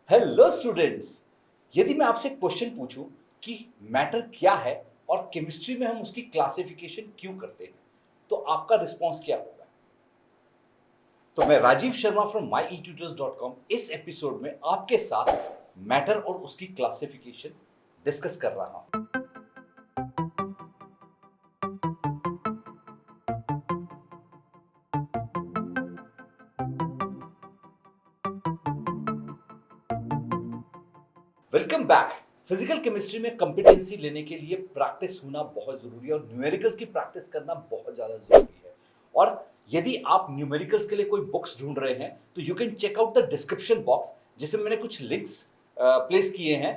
Hello students. यदि मैं आपसे एक क्वेश्चन पूछूं कि मैटर क्या है और केमिस्ट्री में हम उसकी क्लासिफिकेशन क्यों करते हैं, तो आपका रिस्पांस क्या होगा? तो मैं राजीव शर्मा फ्रॉम myetutors.com इस एपिसोड में आपके साथ मैटर और उसकी क्लासिफिकेशन डिस्कस कर रहा हूं। Welcome back. फिजिकल केमिस्ट्री में कंपिटेंसी लेने के लिए प्रैक्टिस होना बहुत जरूरी है और न्यूमेरिकल्स की प्रैक्टिस करना बहुत ज्यादा जरूरी है। और यदि आप न्यूमेरिकल्स के लिए कोई बुक्स ढूंढ रहे हैं तो you can check out the description box, जिसमें मैंने कुछ लिंक्स प्लेस किए हैं।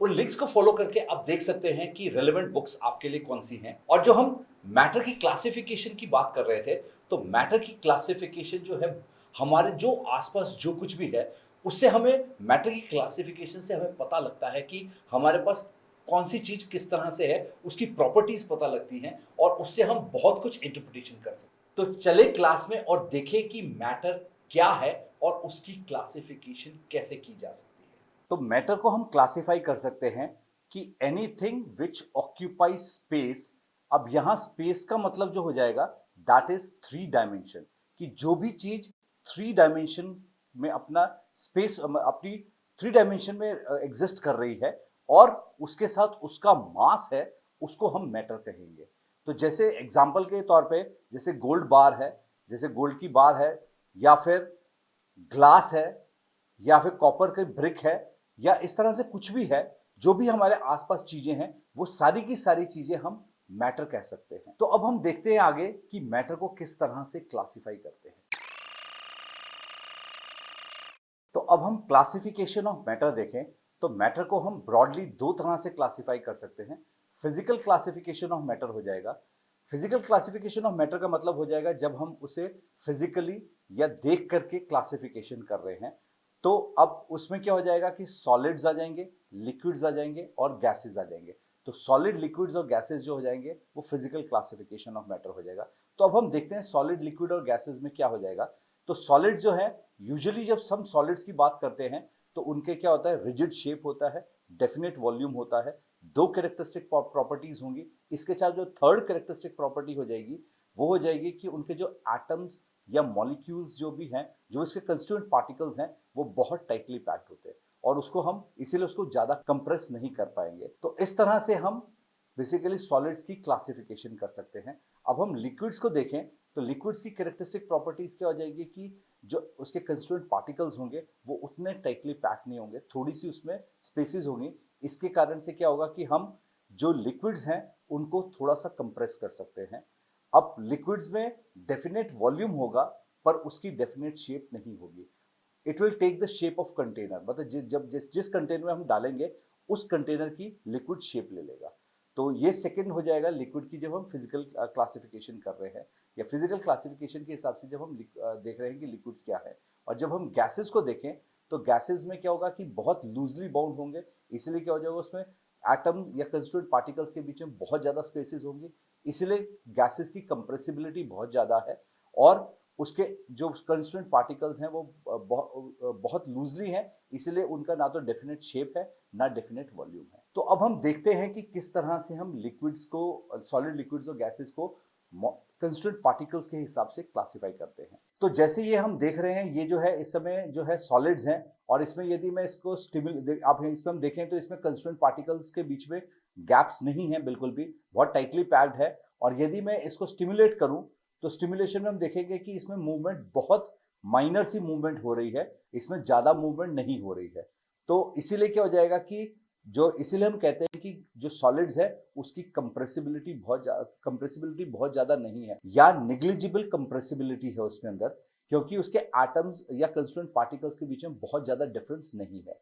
उन लिंक्स को फॉलो करके आप देख सकते हैं कि रेलेवेंट बुक्स आपके लिए कौन सी हैं। और जो हम मैटर की क्लासिफिकेशन की बात कर रहे थे, तो मैटर की क्लासिफिकेशन जो है, हमारे जो आसपास जो कुछ भी है उससे हमें, मैटर की क्लासिफिकेशन से हमें पता लगता है कि हमारे पास कौन सी चीज किस तरह से है, उसकी प्रॉपर्टीज पता लगती हैं और उससे हम बहुत कुछ इंटरप्रिटेशन कर सकते हैं। तो चले क्लास में और देखें कि मैटर क्या है और उसकी क्लासिफिकेशन कैसे की जा सकती है। तो मैटर को हम क्लासिफाई कर सकते हैं कि एनीथिंग विच ऑक्यूपाई स्पेस। अब यहां स्पेस का मतलब जो हो जाएगा, दैट इज थ्री डायमेंशन। कि जो भी चीज थ्री डायमेंशन में अपना स्पेस, अपनी थ्री डायमेंशन में एग्जिस्ट कर रही है और उसके साथ उसका मास है, उसको हम मैटर कहेंगे। तो जैसे एग्जांपल के तौर पे, जैसे गोल्ड बार है, जैसे गोल्ड की बार है, या फिर ग्लास है, या फिर कॉपर के ब्रिक है, या इस तरह से कुछ भी है, जो भी हमारे आसपास चीजें हैं वो सारी की सारी चीजें हम मैटर कह सकते हैं। तो अब हम देखते हैं आगे कि मैटर को किस तरह से क्लासिफाई करते हैं। तो अब हम क्लासिफिकेशन ऑफ मैटर देखें तो मैटर को हम ब्रॉडली दो तरह से क्लासिफाई कर सकते हैं। फिजिकल क्लासिफिकेशन ऑफ मैटर हो जाएगा। फिजिकल क्लासिफिकेशन ऑफ मैटर का मतलब हो जाएगा जब हम उसे फिजिकली या देख करके क्लासिफिकेशन कर रहे हैं। तो अब उसमें क्या हो जाएगा कि सॉलिड्स आ जाएंगे, लिक्विड्स आ जाएंगे और गैसेस आ जाएंगे। तो सॉलिड, लिक्विड्स और गैसेस जो हो जाएंगे वो फिजिकल क्लासिफिकेशन ऑफ मैटर हो जाएगा। तो अब हम देखते हैं सॉलिड, लिक्विड और गैसेस में क्या हो जाएगा। तो सॉलिड जो है, यूजुअली जब हम सॉलिड्स की बात करते हैं तो उनके क्या होता है, रिजिड शेप होता है, डेफिनेट वॉल्यूम होता है, दो कैरेक्टरिस्टिक प्रॉपर्टीज होंगी। इसके साथ जो थर्ड कैरेक्टरिस्टिक प्रॉपर्टी हो जाएगी वो हो जाएगी कि उनके जो एटम्स या मॉलिक्यूल्स जो भी हैं, जो इसके कंस्टिट्यूएंट पार्टिकल्स हैं, वो बहुत टाइटली पैक्ड होते हैं और उसको हम इसीलिए उसको ज्यादा कंप्रेस नहीं कर पाएंगे। तो इस तरह से हम बेसिकली सॉलिड्स की क्लासिफिकेशन कर सकते हैं। अब हम लिक्विड्स को देखें तो लिक्विड्स की कैरेक्टरिस्टिक प्रॉपर्टीज क्या हो जाएगी कि जो उसके कंस्टिट्यूएंट पार्टिकल्स होंगे वो उतने टाइटली पैक नहीं होंगे, थोड़ी सी उसमें स्पेसेस होंगी। इसके कारण से क्या होगा कि हम जो लिक्विड्स हैं उनको थोड़ा सा कंप्रेस कर सकते हैं। अब लिक्विड्स में डेफिनेट वॉल्यूम होगा पर उसकी डेफिनेट शेप नहीं होगी। It will take the shape of container, मतलब जब जिस कंटेनर में हम डालेंगे उस कंटेनर की लिक्विड शेप ले लेगा। तो ये सेकंड हो जाएगा लिक्विड की, जब हम फिजिकल क्लासिफिकेशन कर रहे हैं या फिजिकल क्लासिफिकेशन के हिसाब से जब हम देख रहे हैं कि लिक्विड्स क्या है। और जब हम गैसेस को देखें तो गैसेस में क्या होगा कि बहुत लूजली बाउंड होंगे, इसलिए क्या हो जाएगा उसमें एटम या कंस्टिट्यूएंट पार्टिकल्स के बीच में बहुत ज़्यादा स्पेसेस होंगी, इसलिए गैसेस की कंप्रेसिबिलिटी बहुत ज़्यादा है। और उसके जो कंस्टिट्यूएंट पार्टिकल्स हैं वो बहुत लूजली हैं, इसलिए उनका ना तो डेफिनेट शेप है ना डेफिनेट वॉल्यूम है। तो अब हम देखते हैं कि किस तरह से हम लिक्विड्स को, सॉलिड, लिक्विड्स और गैसेस को कंस्टिट्यूएंट पार्टिकल्स के हिसाब से क्लासिफाई करते हैं। तो जैसे ये हम देख रहे हैं, ये जो है इस समय जो है सॉलिड्स हैं, और इसमें यदि मैं इसको आप इसमें हम देखें तो इसमें कंस्टिट्यूएंट पार्टिकल्स के बीच में गैप्स नहीं है, बिल्कुल भी बहुत टाइटली पैक्ड है। और यदि मैं इसको स्टिमुलेट करूं तो स्टिमुलेशन में हम देखेंगे कि इसमें मूवमेंट बहुत माइनर सी मूवमेंट हो रही है, इसमें ज्यादा मूवमेंट नहीं हो रही है। तो इसीलिए क्या हो जाएगा कि जो, इसीलिए हम कहते हैं कि जो सॉलिड्स है उसकी कंप्रेसिबिलिटी बहुत ज्यादा नहीं है या निग्लिजिबल कंप्रेसिबिलिटी है उसके अंदर, क्योंकि उसके एटम्स या कंस्टिट्यूएंट पार्टिकल्स के बीच में बहुत ज्यादा डिफरेंस नहीं है।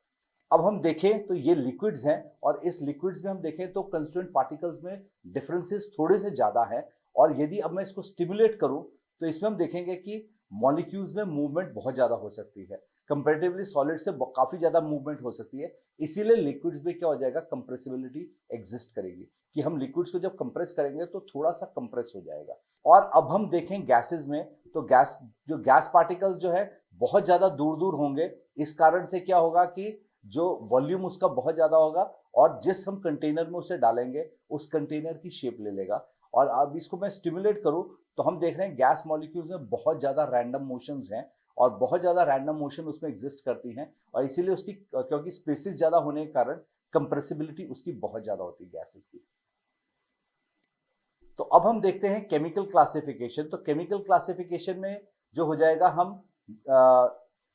अब हम देखें तो ये लिक्विड्स हैं और इस लिक्विड्स में हम देखें तो कंस्टिट्यूएंट पार्टिकल्स में डिफरेंसेस थोड़े से ज्यादा हैं। और यदि अब मैं इसको स्टिमुलेट करूं तो इसमें हम देखेंगे कि मॉलिक्यूल्स में मूवमेंट बहुत ज्यादा हो सकती है, कंपेरेटिवली सॉलिड से काफी ज्यादा मूवमेंट हो सकती है। इसीलिए लिक्विड्स में क्या हो जाएगा, कंप्रेसिबिलिटी एग्जिस्ट करेगी कि हम लिक्विड्स को जब कंप्रेस करेंगे तो थोड़ा सा कंप्रेस हो जाएगा। और अब हम देखें गैसेस में तो गैस पार्टिकल्स जो है बहुत ज्यादा दूर दूर होंगे। इस कारण से क्या होगा कि जो वॉल्यूम उसका बहुत ज़्यादा होगा और जिस हम कंटेनर में उसे डालेंगे उस कंटेनर की शेप ले लेगा। और अब इसको मैं स्टिमुलेट करूँ तो हम देख रहे हैं गैस मॉलिक्यूल्स में बहुत ज़्यादा रैंडम मोशंस हैं और बहुत ज़्यादा रैंडम मोशन उसमें एग्जिस्ट करती हैं और इसीलिए उसकी क्योंकि स्पेसिस ज़्यादा होने के कारण कंप्रेसिबिलिटी उसकी बहुत ज़्यादा होती है गैसेस की। तो अब हम देखते हैं केमिकल क्लासिफिकेशन। तो केमिकल क्लासिफिकेशन में जो हो जाएगा, हम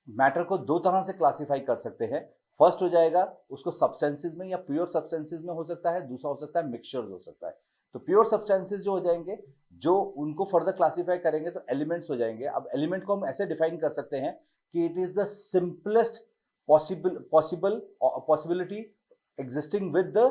मैटर को दो तरह से क्लासिफाई कर सकते हैं। फर्स्ट हो जाएगा उसको सब्सटेंसेस में या प्योर सब्सटेंसेस में हो सकता है, दूसरा हो सकता है मिक्सचर्स हो सकता है। तो प्योर सब्सटेंसेस जो हो जाएंगे, जो उनको फर्दर क्लासिफाई करेंगे तो एलिमेंट्स हो जाएंगे। अब एलिमेंट को हम ऐसे डिफाइन कर सकते हैं कि it is the simplest possibility existing with the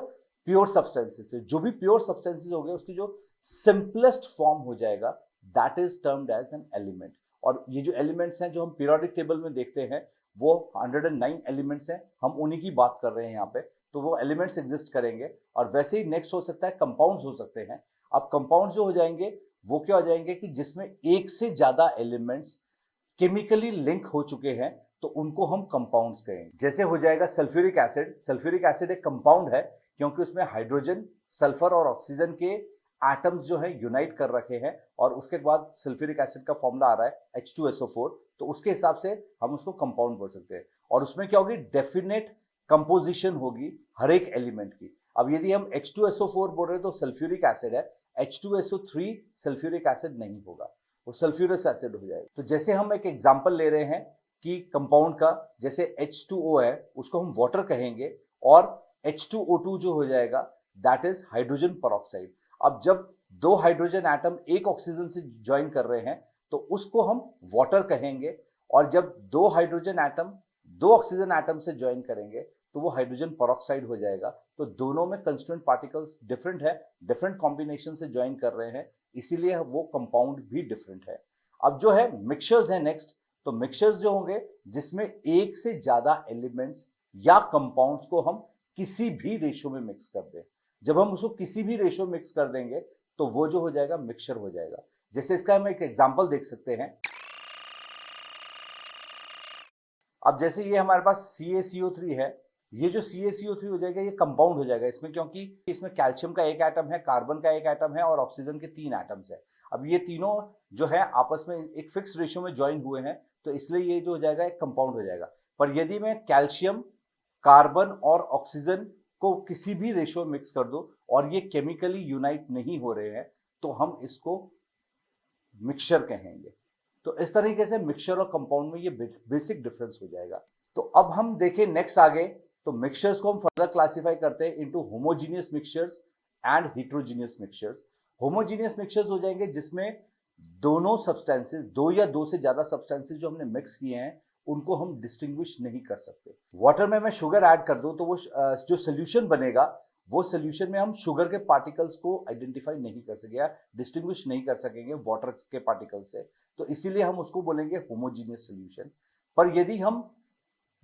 pure substances. जो भी प्योर सब्सटेंसेस हो गए उसकी जो सिंपलेस्ट फॉर्म हो जाएगा, that is termed as an element. और ये जो एलिमेंट्स हैं जो हम पीरियोडिक टेबल में देखते हैं वो 109 एलिमेंट्स हैं, हम उन्हीं की बात कर रहे हैं यहाँ पे। तो वो एलिमेंट्स एग्जिस्ट करेंगे। और वैसे ही नेक्स्ट हो सकता है कंपाउंड्स हो सकते हैं। अब कंपाउंड्स जो हो जाएंगे वो क्या हो जाएंगे कि जिसमें एक से ज्यादा एलिमेंट्स केमिकली लिंक हो चुके हैं तो उनको हम कंपाउंड्स कहेंगे। जैसे हो जाएगा सल्फ्यूरिक एसिड। सल्फ्यूरिक एसिड एक कंपाउंड है क्योंकि उसमें हाइड्रोजन, सल्फर और ऑक्सीजन के एटम्स जो है यूनाइट कर रखे हैं और उसके बाद सल्फ्यूरिक एसिड का फॉर्मूला आ रहा है H2SO4। तो उसके हिसाब से हम उसको कंपाउंड बोल सकते हैं। और उसमें क्या होगी, डेफिनेट कंपोजिशन होगी हर एक एलिमेंट की। अब यदि हम H2SO4 बोल रहे हैं तो सल्फ्यूरिक एसिड है, H2SO3 सल्फ्यूरिक एसिड नहीं होगा, वो सल्फ्यूरस एसिड हो जाएगा। तो जैसे हम एक एग्जांपल ले रहे हैं कि कंपाउंड का, जैसे H2O है उसको हम वाटर कहेंगे और H2O2 जो हो जाएगा दैट इज हाइड्रोजन पेरोक्साइड। अब जब दो हाइड्रोजन एटम एक ऑक्सीजन से ज्वाइन कर रहे हैं तो उसको हम वाटर कहेंगे और जब दो हाइड्रोजन एटम दो ऑक्सीजन एटम से ज्वाइन करेंगे तो वो हाइड्रोजन पेरोक्साइड हो जाएगा। तो दोनों में कंस्टिट्यूएंट पार्टिकल्स डिफरेंट है, डिफरेंट कॉम्बिनेशन से ज्वाइन कर रहे हैं, इसीलिए वो कंपाउंड भी डिफरेंट है। अब जो है मिक्सचर्स है नेक्स्ट। तो मिक्सचर्स जो होंगे जिसमें एक से ज्यादा एलिमेंट्स या कंपाउंड्स को हम किसी भी रेशो में मिक्स कर दें। जब हम उसको किसी भी रेशो मिक्स कर देंगे तो वो जो हो जाएगा मिक्सचर हो जाएगा। जैसे इसका हम एक एग्जांपल देख सकते हैं। अब जैसे ये हमारे पास CaCO3 है, ये जो CaCO3 हो जाएगा ये कंपाउंड हो जाएगा इसमें, क्योंकि इसमें कैल्शियम का एक एटम है, कार्बन का एक एटम है और ऑक्सीजन के 3 एटम्स है। अब ये तीनों जो है आपस में एक फिक्स रेशो में ज्वाइन हुए हैं तो इसलिए ये जो हो जाएगा एक कंपाउंड हो जाएगा। पर यदि मैं कैल्शियम, कार्बन और ऑक्सीजन को किसी भी रेशो में मिक्स कर दो और ये केमिकली यूनाइट नहीं हो रहे हैं तो हम इसको मिक्सचर कहेंगे। तो इस तरीके से मिक्सचर और कंपाउंड में ये बेसिक डिफरेंस हो जाएगा। तो अब हम देखें नेक्स्ट आगे, तो मिक्सचर्स को हम फर्दर क्लासिफाई करते हैं into homogeneous mixtures and heterogeneous mixtures. Homogeneous mixtures हो जाएंगे जिसमें दोनों सब्सटेंसेस, दो या दो से ज्यादा सब्सटेंसेस जो हमने मिक्स किए हैं उनको हम डिस्टिंग्विश नहीं कर सकते। वाटर में मैं शुगर ऐड कर दूं तो वो जो सोल्यूशन बनेगा वो सोल्यूशन में हम शुगर के पार्टिकल्स को आइडेंटिफाई नहीं कर सकेंगे, डिस्टिंग्विश नहीं कर सकेंगे वाटर के पार्टिकल्स से। तो इसीलिए हम उसको बोलेंगे होमोजीनियस सोल्यूशन। पर यदि हम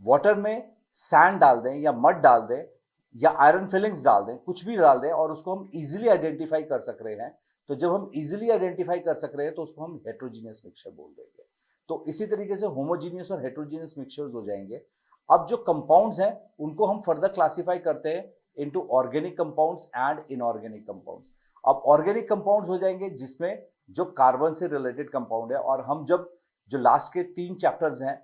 वाटर में सैंड डाल दें या मड डाल दें या आयरन फिलिंग्स डाल दें, कुछ भी डाल दें और उसको हम इजीली आइडेंटिफाई कर सक रहे हैं, तो जब हम इजीली आइडेंटिफाई कर सक रहे हैं तो उसको हम हेटेरोजीनियस मिक्सचर बोल देंगे। तो इसी तरीके से होमोजीनियस और हेटेरोजीनियस मिक्सचर्स हो जाएंगे। अब जो कंपाउंड्स हैं उनको हम फर्दर क्लासिफाई करते हैं into organic compounds and inorganic compounds. अब ऑर्गेनिक कंपाउंड्स हो जाएंगे जिसमें जो कार्बन से रिलेटेड कंपाउंड है, और हम जब जो लास्ट के 3 चैप्टर्स हैं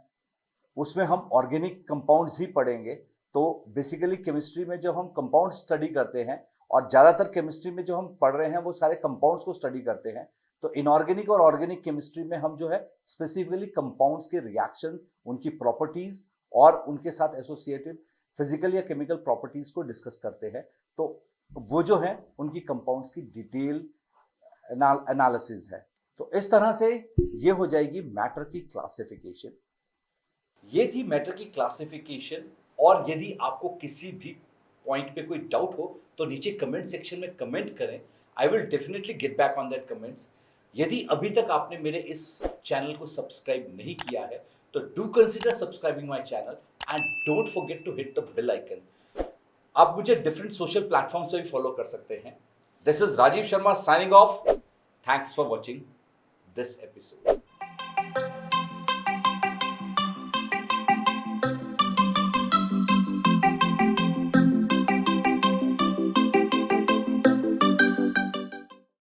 उसमें हम ऑर्गेनिक कंपाउंड्स ही पढ़ेंगे। तो बेसिकली केमिस्ट्री में जब हम कंपाउंड स्टडी करते हैं और ज़्यादातर केमिस्ट्री में जो हम पढ़ रहे हैं वो सारे कंपाउंड्स को स्टडी करते हैं, तो इनऑर्गेनिक और ऑर्गेनिक केमिस्ट्री में हम जो है स्पेसिफिकली कंपाउंड्स के रिएक्शन, उनकी प्रॉपर्टीज और उनके साथ एसोसिएटेड फिजिकल या केमिकल प्रॉपर्टीज को डिस्कस करते हैं। तो वो जो है उनकी कंपाउंड्स की डिटेल एनालिसिस है। तो इस तरह से ये हो जाएगी मैटर की क्लासिफिकेशन। ये थी मैटर की क्लासिफिकेशन। और यदि आपको किसी भी पॉइंट पे कोई डाउट हो तो नीचे कमेंट सेक्शन में कमेंट करें, I will definitely get back on that comments. यदि अभी तक आपने मेरे इस चैनल को सब्सक्राइब नहीं किया है तो do consider subscribing my channel and don't forget to hit the bell icon. आप मुझे डिफरेंट सोशल प्लेटफॉर्म्स पे भी फॉलो कर सकते हैं। This is Rajeev Sharma signing off. Thanks for watching this episode.